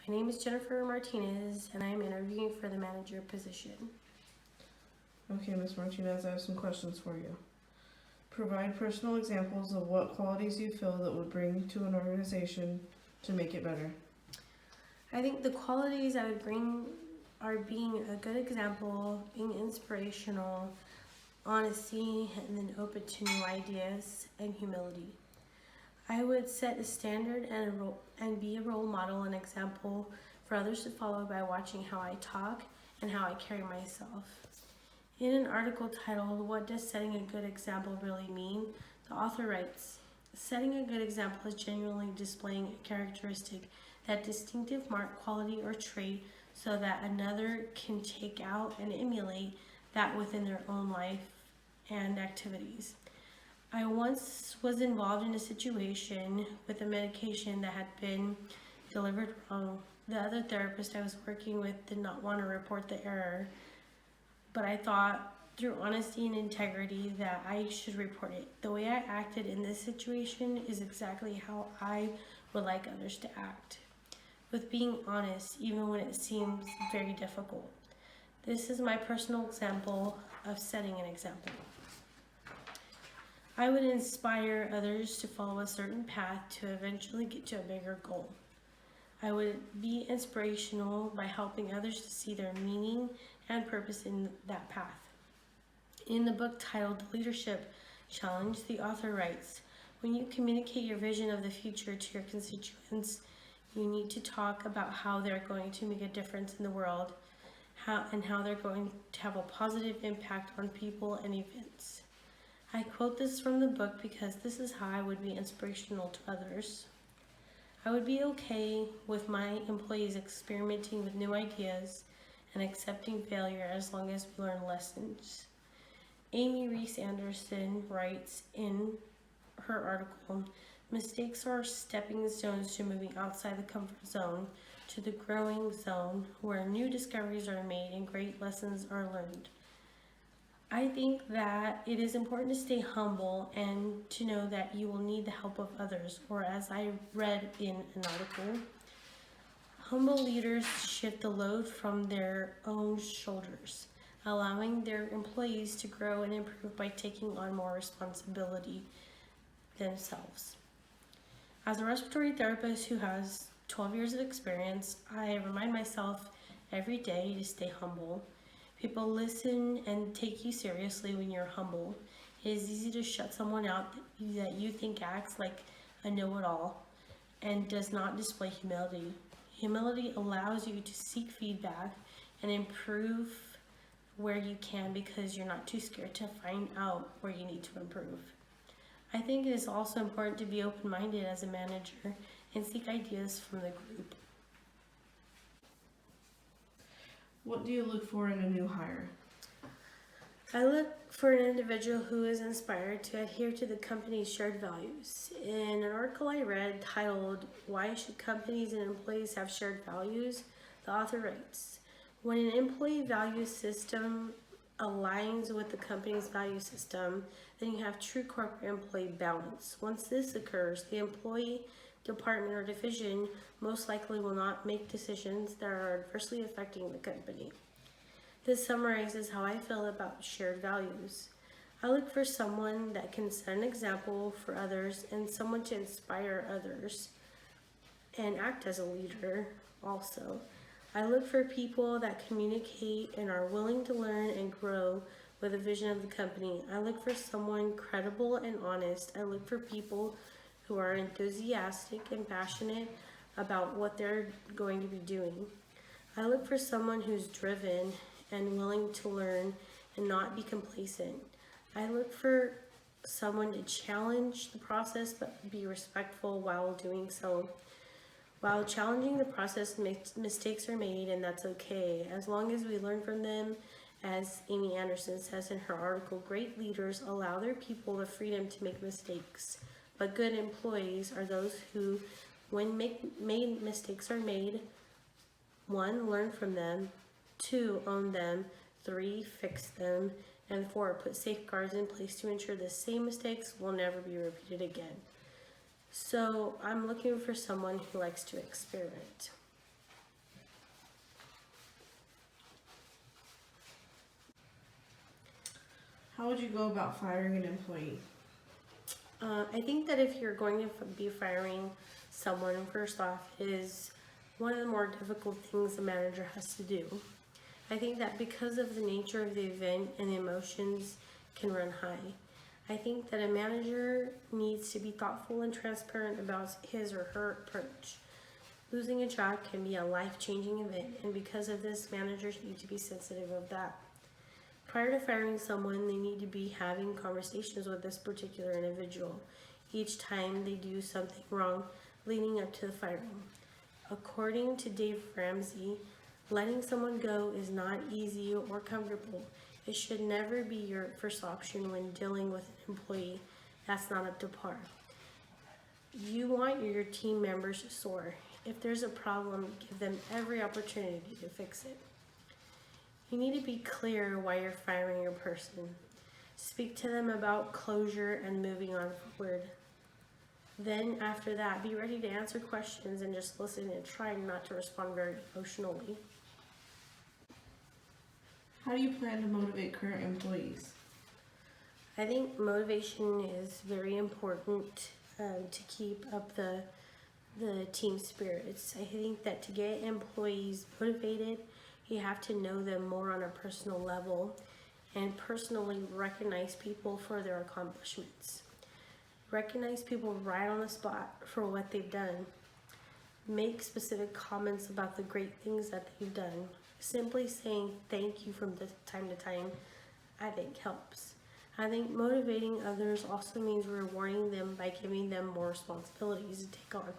My name is Jennifer Martinez, and I am interviewing for the manager position. Okay, Ms. Martinez, I have some questions for you. Provide personal examples of what qualities you feel that would bring to an organization to make it better. I think the qualities I would bring are being a good example, being inspirational, honesty, and then open to new ideas, and humility. I would set a standard and be a role model and example for others to follow by watching how I talk and how I carry myself. In an article titled, "What Does Setting a Good Example Really Mean?" the author writes, "Setting a good example is genuinely displaying a characteristic, that distinctive mark, quality, or trait so that another can take out and emulate that within their own life and activities." I once was involved in a situation with a medication that had been delivered wrong. The other therapist I was working with did not want to report the error, but I thought through honesty and integrity that I should report it. The way I acted in this situation is exactly how I would like others to act, with being honest even when it seems very difficult. This is my personal example of setting an example. I would inspire others to follow a certain path to eventually get to a bigger goal. I would be inspirational by helping others to see their meaning and purpose in that path. In the book titled "The Leadership Challenge," the author writes, "When you communicate your vision of the future to your constituents, you need to talk about how they're going to make a difference in the world, how they're going to have a positive impact on people and events." I quote this from the book because this is how I would be inspirational to others. I would be okay with my employees experimenting with new ideas and accepting failure as long as we learn lessons. Amy Reese Anderson writes in her article, "Mistakes are stepping stones to moving outside the comfort zone to the growing zone where new discoveries are made and great lessons are learned." I think that it is important to stay humble and to know that you will need the help of others, or as I read in an article, humble leaders shift the load from their own shoulders, allowing their employees to grow and improve by taking on more responsibility themselves. As a respiratory therapist who has 12 years of experience, I remind myself every day to stay humble. People listen and take you seriously when you're humble. It is easy to shut someone out that you think acts like a know-it-all and does not display humility. Humility allows you to seek feedback and improve where you can because you're not too scared to find out where you need to improve. I think it is also important to be open-minded as a manager and seek ideas from the group. What do you look for in a new hire? I look for an individual who is inspired to adhere to the company's shared values. In an article I read titled, "Why Should Companies and Employees Have Shared Values?" the author writes, "When an employee value system aligns with the company's value system, then you have true corporate employee balance. Once this occurs, the employee, department, or division most likely will not make decisions that are adversely affecting the company." This summarizes how I feel about shared values. I look for someone that can set an example for others and someone to inspire others and act as a leader also. I look for people that communicate and are willing to learn and grow with the vision of the company. I look for someone credible and honest. I look for people who are enthusiastic and passionate about what they're going to be doing. I look for someone who's driven and willing to learn and not be complacent. I look for someone to challenge the process but be respectful while doing so. While challenging the process, mistakes are made, and that's okay, as long as we learn from them. As Amy Anderson says in her article, "Great leaders allow their people the freedom to make mistakes, but good employees are those who, when mistakes are made, 1, learn from them, 2, own them, 3, fix them, and 4, put safeguards in place to ensure the same mistakes will never be repeated again." So I'm looking for someone who likes to experiment. How would you go about firing an employee? I think that if you're going to be firing someone, first off, is one of the more difficult things a manager has to do. I think that because of the nature of the event and the emotions can run high, I think that a manager needs to be thoughtful and transparent about his or her approach. Losing a job can be a life-changing event, and because of this, managers need to be sensitive of that. Prior to firing someone, they need to be having conversations with this particular individual each time they do something wrong leading up to the firing. According to Dave Ramsey, letting someone go is not easy or comfortable. It should never be your first option when dealing with an employee that's not up to par. You want your team members to soar. If there's a problem, give them every opportunity to fix it. You need to be clear why you're firing a person. Speak to them about closure and moving on forward. Then after that, be ready to answer questions and just listen and try not to respond very emotionally. How do you plan to motivate current employees? I think motivation is very important to keep up the team spirits. I think that to get employees motivated, you have to know them more on a personal level and personally recognize people for their accomplishments. Recognize people right on the spot for what they've done. Make specific comments about the great things that they've done. Simply saying thank you from time to time, I think helps. I think motivating others also means rewarding them by giving them more responsibilities to take on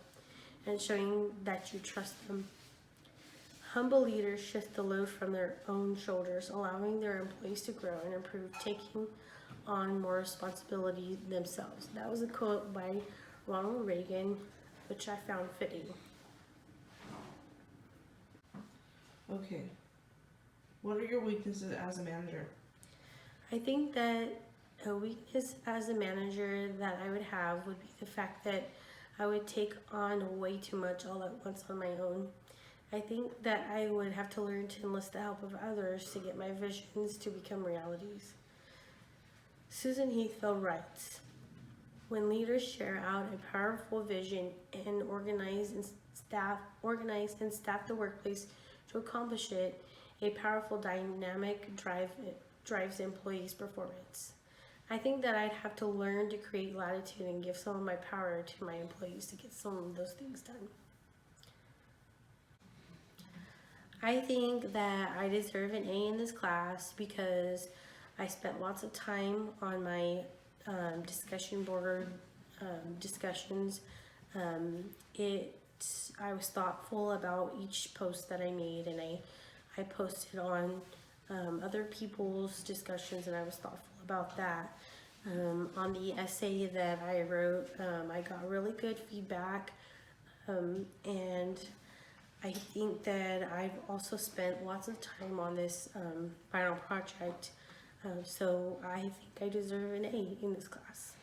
and showing that you trust them. Humble leaders shift the load from their own shoulders, allowing their employees to grow and improve, taking on more responsibility themselves. That was a quote by Ronald Reagan, which I found fitting. Okay. What are your weaknesses as a manager? I think that a weakness as a manager that I would have would be the fact that I would take on way too much all at once on my own. I think that I would have to learn to enlist the help of others to get my visions to become realities. Susan Heathfield writes, when leaders share out a powerful vision and organize and staff the workplace to accomplish it, a powerful dynamic drives employees' performance. I think that I'd have to learn to create latitude and give some of my power to my employees to get some of those things done. I think that I deserve an A in this class because I spent lots of time on my discussion board discussions. I was thoughtful about each post that I made, and I posted on other people's discussions, and I was thoughtful about that. On the essay that I wrote, I got really good feedback, and I think that I've also spent lots of time on this final project, so I think I deserve an A in this class.